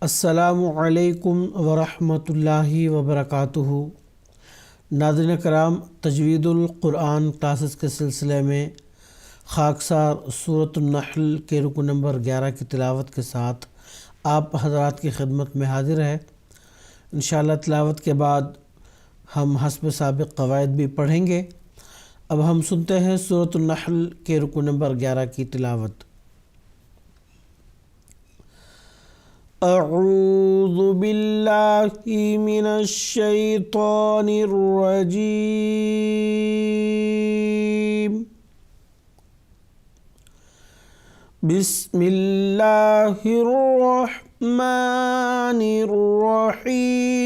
السلام علیکم ورحمۃ اللہ وبرکاتہ۔ ناظرین کرام، تجوید القرآن کلاسز کے سلسلے میں خاکسار سورۃ النحل کے رکو نمبر 11 کی تلاوت کے ساتھ آپ حضرات کی خدمت میں حاضر ہے۔ انشاءاللہ تلاوت کے بعد ہم حسب سابق قواعد بھی پڑھیں گے۔ اب ہم سنتے ہیں سورۃ النحل کے رکو نمبر 11 کی تلاوت۔ اعوذ باللہ من الشیطان الرجیم، بسم اللہ الرحمن الرحیم۔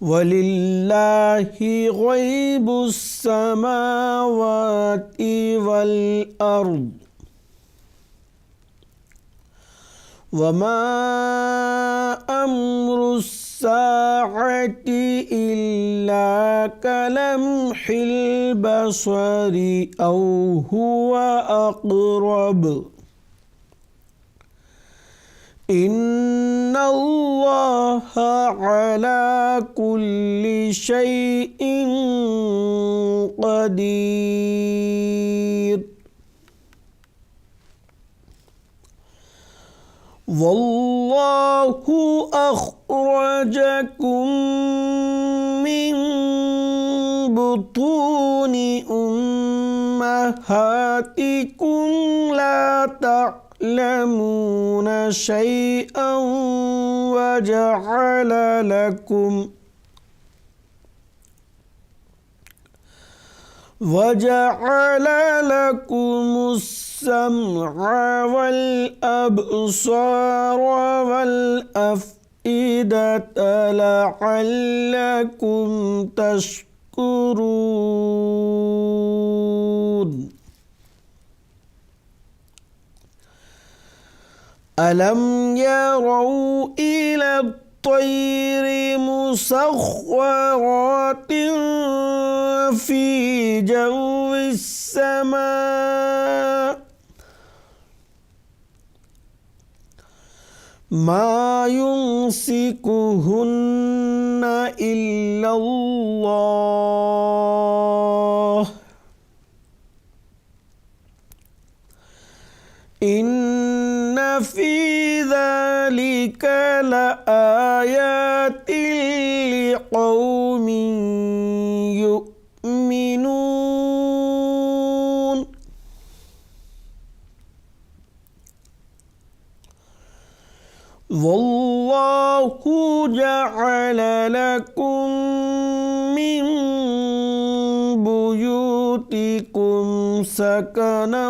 وَلِلَّهِ غَيْبُ السَّمَاوَاتِ وَالْأَرْضِ وَمَا أَمْرُ السَّاعَةِ إِلَّا كَلَمْحِ الْبَصَرِ أَوْ هُوَ أَقْرَبُ إِنَّ اللَّهَ عَلَى كُلِّ شَيْءٍ قَدِيرٌ۔ وَاللَّهُ أَخْرَجَكُم مِّن بُطُونِ أُمَّهَاتِكُمْ لَا تعلمون شيئا وجعل لكم السمع والأبصار والأفئدة لعلكم تشكرون۔ أَلَمْ يَرَوْا إِلَى الطَّيْرِ مُسَخَّرَاتٍ فِي جَوِّ السَّمَاءِ مَا يُمْسِكُهُنَّ إِلَّا اللَّهُ إِنَّ فِي ذَلِكَ لَآيَاتٍ لِقَوْمٍ يُؤْمِنُونَ۔ وَاللَّهُ جَعَلَ لَكُم مِّن بُيُوتِكُمْ سَكَنًا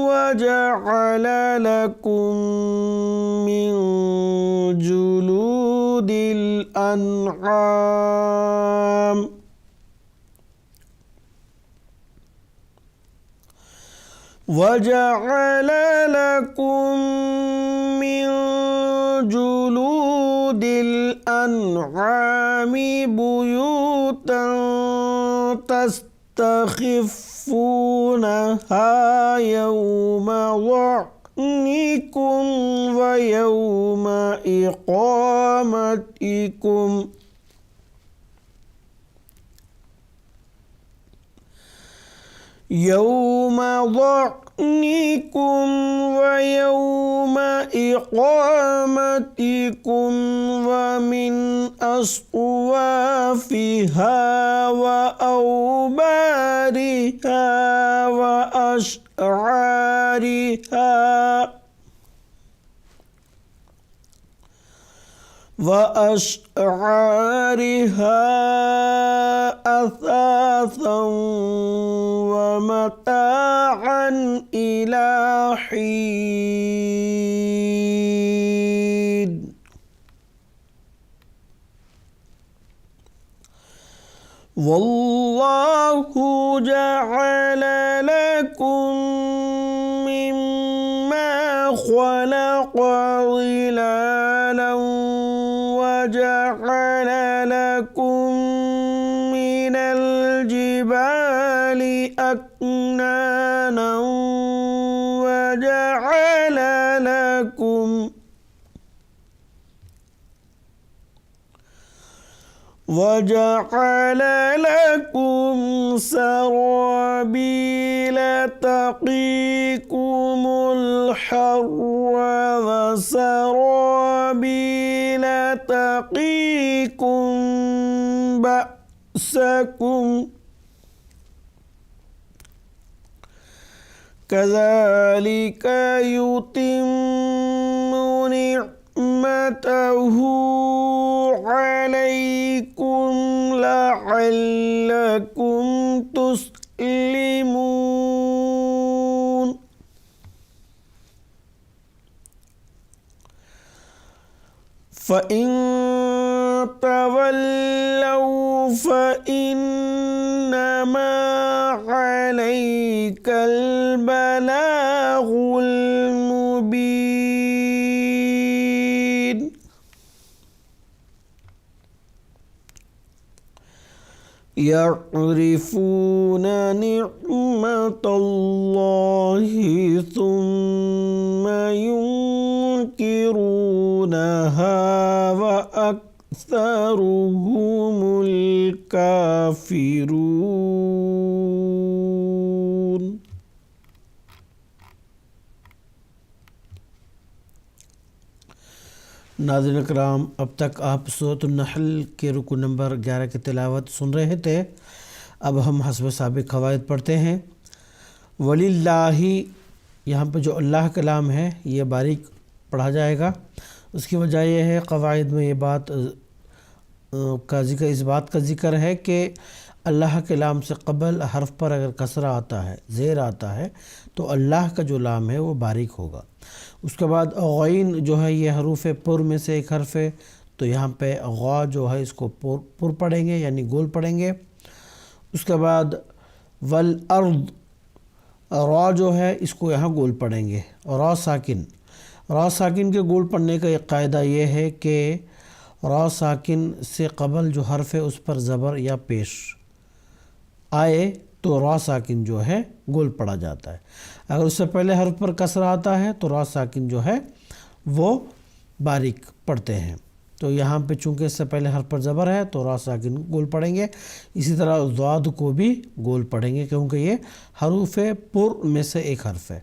وَجَعَلَ لَكُم مِّن جُلُودِ الْأَنْعَامِ بُيُوتًا تستخفونها يوم ظعنكم ويوم إقامتكم ومن أصوافها وأشعارها أثاثا ومتاعا إلى حين۔ وَاللَّهُ جَعَلَ لَكُم مِّمَّا خَلَقَ ظِلَالًا وَجَعَلَ لَكُم مِّنَ الْجِبَالِ أكنانا وجعل لكم سرابيل تقيكم الحر وسرابيل تقيكم بأسكم كذلك يتم نعمته عليكم لعلكم تسلمون. فإن تولوا فإنما عليك البلاغ المبين. يعرفون نعمة الله ثم ينكرونها وأكثرهم الكافرون. ناظرین کرام، اب تک آپ سورۃ النحل کے رکوع نمبر 11 کی تلاوت سن رہے تھے۔ اب ہم حسب سابق قواعد پڑھتے ہیں۔ وَلِلَّهِ، یہاں پہ جو اللہ کلام ہے یہ باریک پڑھا جائے گا۔ اس کی وجہ یہ ہے، قواعد میں یہ بات کا ذکر، اس بات کا ذکر ہے کہ اللہ کے لام سے قبل حرف پر اگر کسرہ آتا ہے، زیر آتا ہے، تو اللہ کا جو لام ہے وہ باریک ہوگا۔ اس کے بعد غین جو ہے یہ حروف پر میں سے ایک حرف ہے، تو یہاں پہ غا جو ہے اس کو پر پڑھیں گے، یعنی گول پڑھیں گے۔ اس کے بعد والارض، را جو ہے اس کو یہاں گول پڑھیں گے۔ را ساکن کے گول پڑھنے کا ایک قاعدہ یہ ہے کہ را ساکن سے قبل جو حرف ہے اس پر زبر یا پیش آئے تو را ساکن جو ہے گول پڑھا جاتا ہے۔ اگر اس سے پہلے حرف پر کسرہ آتا ہے تو را ساکن جو ہے وہ باریک پڑھتے ہیں۔ تو یہاں پہ چونکہ اس سے پہلے حرف پر زبر ہے تو را ساکن گول پڑھیں گے۔ اسی طرح ضاد کو بھی گول پڑھیں گے کیونکہ یہ حروف پر میں سے ایک حرف ہے۔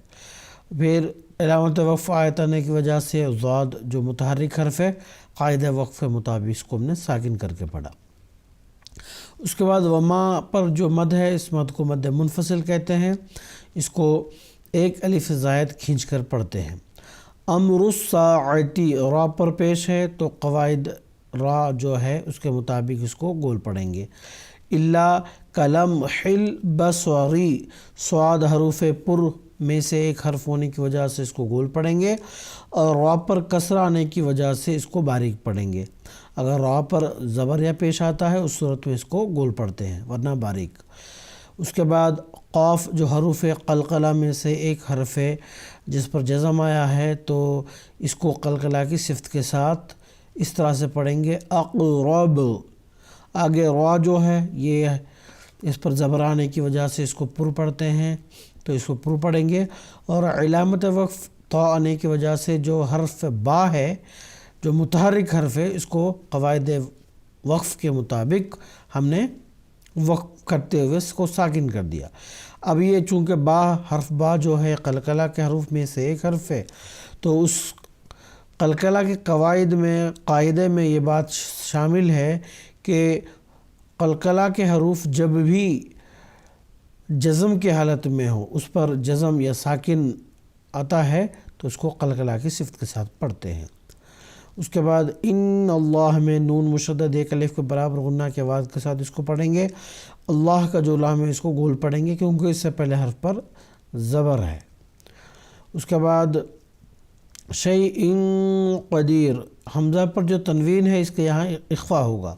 پھر علامت وقف آیت آنے کی وجہ سے ضاد جو متحرک حرف ہے، قاعدہ وقف کے مطابق اس کو ہم نے ساکن کر کے پڑھا۔ اس کے بعد وما پر جو مد ہے، اس مد کو مد منفصل کہتے ہیں۔ اس کو ایک الف زائد کھینچ کر پڑھتے ہیں۔ امر الساعتی را پر پیش ہے تو قواعد را جو ہے اس کے مطابق اس کو گول پڑھیں گے۔ الا کلم حل بصری، صاد حروف پر میں سے ایک حرف ہونے کی وجہ سے اس کو گول پڑھیں گے، اور را پر کسرہ آنے کی وجہ سے اس کو باریک پڑھیں گے۔ اگر را پر زبر یا پیش آتا ہے اس صورت میں اس کو گول پڑھتے ہیں، ورنہ باریک۔ اس کے بعد قاف جو حروف قلقلہ میں سے ایک حرف ہے جس پر جزم آیا ہے، تو اس کو قلقلہ کی صفت کے ساتھ اس طرح سے پڑھیں گے اقرب۔ آگے را جو ہے یہ اس پر زبر آنے کی وجہ سے اس کو پر پڑھتے ہیں، تو اس کو پر پڑھیں گے۔ اور علامت وقف تا آنے کی وجہ سے جو حرف با ہے، جو متحرک حرف ہے، اس کو قواعد وقف کے مطابق ہم نے وقف کرتے ہوئے اس کو ساکن کر دیا۔ اب یہ چونکہ حرف با جو ہے قلقلہ کے حروف میں سے ایک حرف ہے، تو اس قلقلہ کے قاعدے میں یہ بات شامل ہے کہ قلقلہ کے حروف جب بھی جزم کی حالت میں ہو، اس پر جزم یا ساکن آتا ہے تو اس کو قلقلہ کی صفت کے ساتھ پڑھتے ہیں۔ اس کے بعد ان اللہ میں نون مشدد ایک الف کے برابر غنہ کی آواز کے ساتھ اس کو پڑھیں گے۔ اللہ کا جو لام ہے اس کو گول پڑھیں گے کیونکہ اس سے پہلے حرف پر زبر ہے۔ اس کے بعد شیء قدیر، حمزہ پر جو تنوین ہے اس کے یہاں اخفا ہوگا۔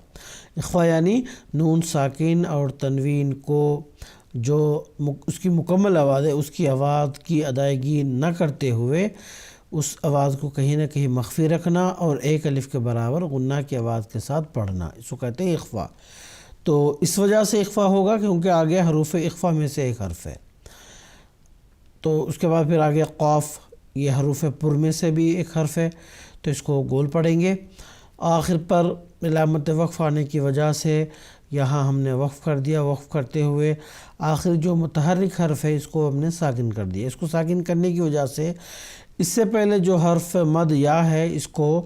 اخفا یعنی نون ساکن اور تنوین کو جو اس کی مکمل آواز ہے اس کی آواز کی ادائیگی نہ کرتے ہوئے اس آواز کو کہیں نہ کہیں مخفی رکھنا اور ایک الف کے برابر غنہ کی آواز کے ساتھ پڑھنا، اس کو کہتے ہیں اخفا۔ تو اس وجہ سے اخفا ہوگا کیونکہ آگے حروف اخفا میں سے ایک حرف ہے۔ تو اس کے بعد پھر آگے قاف، یہ حروف پر میں سے بھی ایک حرف ہے، تو اس کو گول پڑھیں گے۔ آخر پر علامت وقف آنے کی وجہ سے یہاں ہم نے وقف کر دیا، وقف کرتے ہوئے آخر جو متحرک حرف ہے اس کو ہم نے ساکن کر دیا۔ اس کو ساکن کرنے کی وجہ سے اس سے پہلے جو حرف مد یا ہے اس کو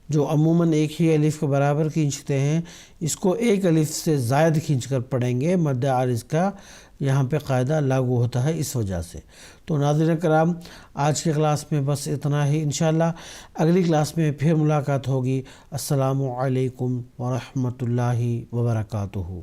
جو عموماً ایک ہی الف کے برابر کھینچتے ہیں، اس کو ایک الف سے زائد کھینچ کر پڑھیں گے۔ مد عارض کا یہاں پہ قاعدہ لاگو ہوتا ہے اس وجہ سے۔ تو ناظرین کرام، آج کی کلاس میں بس اتنا ہی، انشاءاللہ اگلی کلاس میں پھر ملاقات ہوگی۔ السلام علیکم ورحمۃ اللہ وبرکاتہ۔